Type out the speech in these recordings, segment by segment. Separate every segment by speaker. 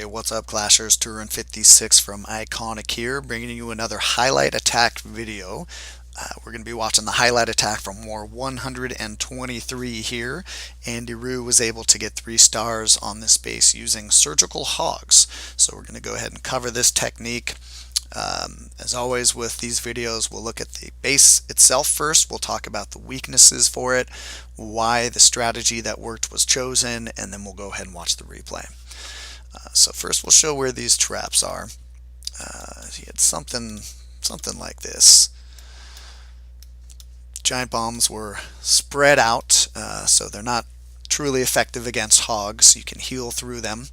Speaker 1: What's up, Clashers? Turin56 from iKonik here, bringing you another highlight attack video. We're going to be watching the highlight attack from War 123 here. Andy-rew was able to get 3 stars on this base using surgical hogs. So we're going to go ahead and cover this technique. As always with these videos, we'll look at the base itself first. We'll talk about the weaknesses for it, why the strategy that worked was chosen, and then we'll go ahead and watch the replay. So first we'll show where these traps are. He had something like this. Giant bombs were spread out, so they're not truly effective against hogs. You can heal through them.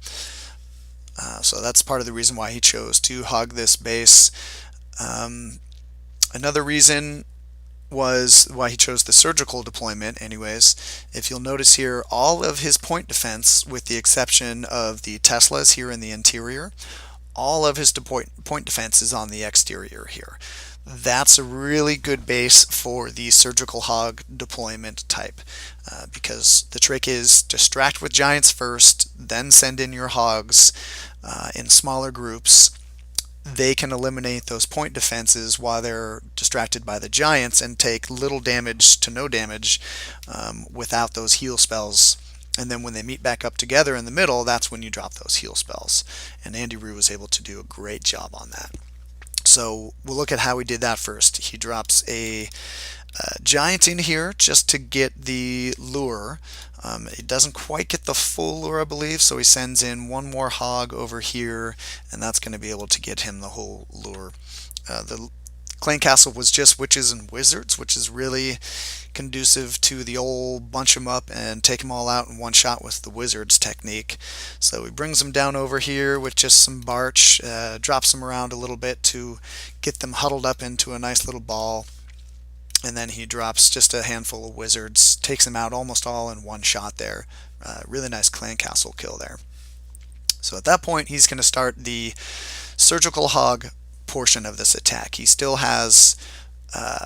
Speaker 1: So that's part of the reason why he chose to hog this base. Another reason was why he chose the surgical deployment anyways. If you'll notice here, all of his point defense, with the exception of the Teslas here in the interior, all of his point defense is on the exterior here. That's a really good base for the surgical hog deployment type, because the trick is distract with giants first, then send in your hogs in smaller groups. They can eliminate those point defenses while they're distracted by the giants and take little damage to no damage without those heal spells. And then when they meet back up together in the middle, that's when you drop those heal spells. And Andy-rew was able to do a great job on that. So we'll look at how he did that first. He drops a giant in here just to get the lure. It doesn't quite get the full lure, I believe, so he sends in one more hog over here, and that's going to be able to get him the whole lure. The clan castle was just witches and wizards, which is really conducive to the old bunch them up and take them all out in one shot with the wizards technique. So he brings them down over here with just some barch, drops them around a little bit to get them huddled up into a nice little ball. And then he drops just a handful of wizards, takes them out almost all in one shot there. Really nice clan castle kill there. So at that point, he's going to start the surgical hog portion of this attack. He still has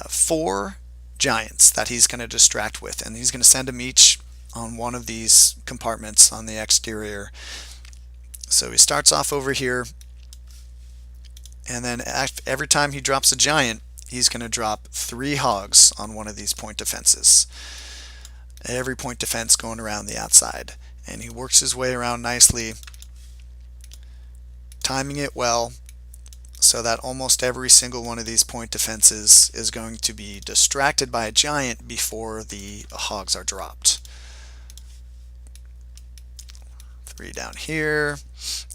Speaker 1: 4 giants that he's going to distract with, and he's going to send them each on one of these compartments on the exterior. So he starts off over here, and then every time he drops a giant, he's going to drop 3 hogs on one of these point defenses. Every point defense going around the outside. And he works his way around nicely, timing it well, so that almost every single one of these point defenses is going to be distracted by a giant before the hogs are dropped. 3 down here.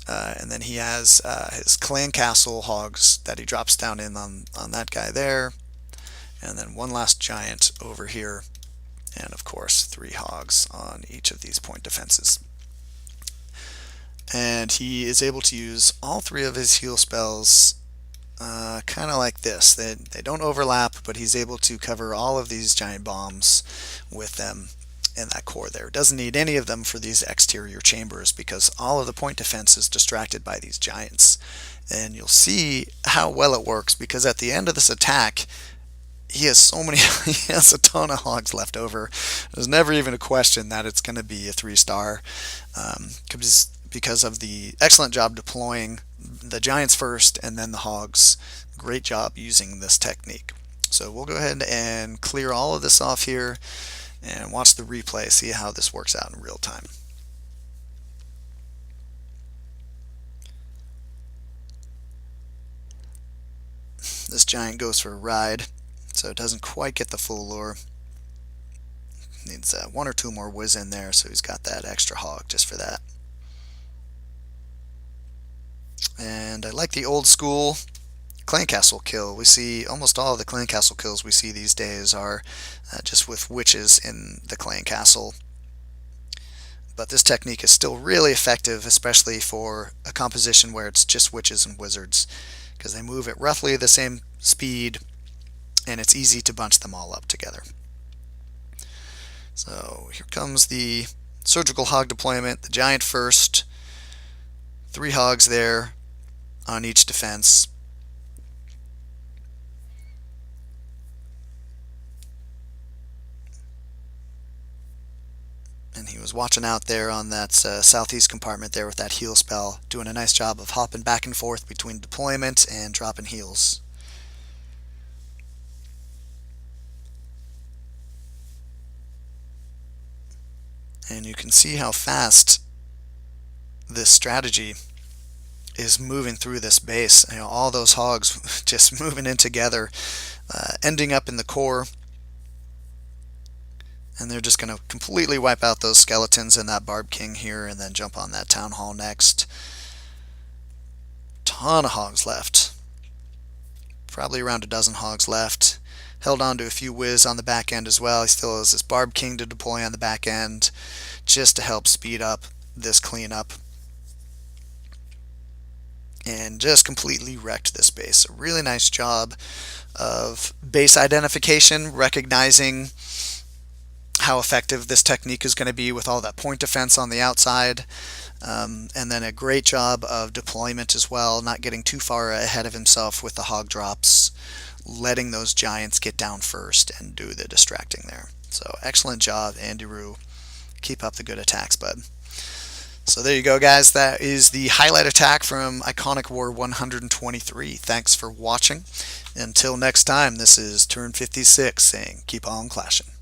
Speaker 1: And then he has his clan castle hogs that he drops down in on that guy there. And then 1 last giant over here. And of course 3 hogs on each of these point defenses. And he is able to use all 3 of his heal spells kind of like this. They don't overlap, but he's able to cover all of these giant bombs with them in that core there. Doesn't need any of them for these exterior chambers because all of the point defense is distracted by these giants. And you'll see how well it works, because at the end of this attack, he has so many, he has a ton of hogs left over. There's never even a question that it's going to be a 3-star because of the excellent job deploying the giants first and then the hogs. Great job using this technique. So we'll go ahead and clear all of this off here and watch the replay, see how this works out in real time. This giant goes for a ride, so it doesn't quite get the full lure. Needs 1 or 2 more whiz in there, so he's got that extra hog just for that. And I like the old school clan castle kill. We see almost all of the clan castle kills we see these days are just with witches in the clan castle. But this technique is still really effective, especially for a composition where it's just witches and wizards, because they move at roughly the same speed and it's easy to bunch them all up together. So here comes the surgical hog deployment. The giant first, 3 hogs there on each defense. And he was watching out there on that southeast compartment there with that heel spell, doing a nice job of hopping back and forth between deployment and dropping heels. And you can see how fast this strategy is moving through this base. All those hogs just moving in together, ending up in the core. And they're just going to completely wipe out those skeletons and that Barb King here, and then jump on that Town Hall next. Ton of hogs left. Probably around a dozen hogs left. Held on to a few whiz on the back end as well. He still has this Barb King to deploy on the back end, just to help speed up this cleanup. And just completely wrecked this base. A really nice job of base identification, recognizing how effective this technique is going to be with all that point defense on the outside, and then a great job of deployment as well, not getting too far ahead of himself with the hog drops, letting those giants get down first and do the distracting there. So excellent job, Andy-rew. Keep up the good attacks, bud. So there you go, guys. That is the highlight attack from iKonik War 123. Thanks for watching. Until next time, this is Turn 56 saying keep on clashing.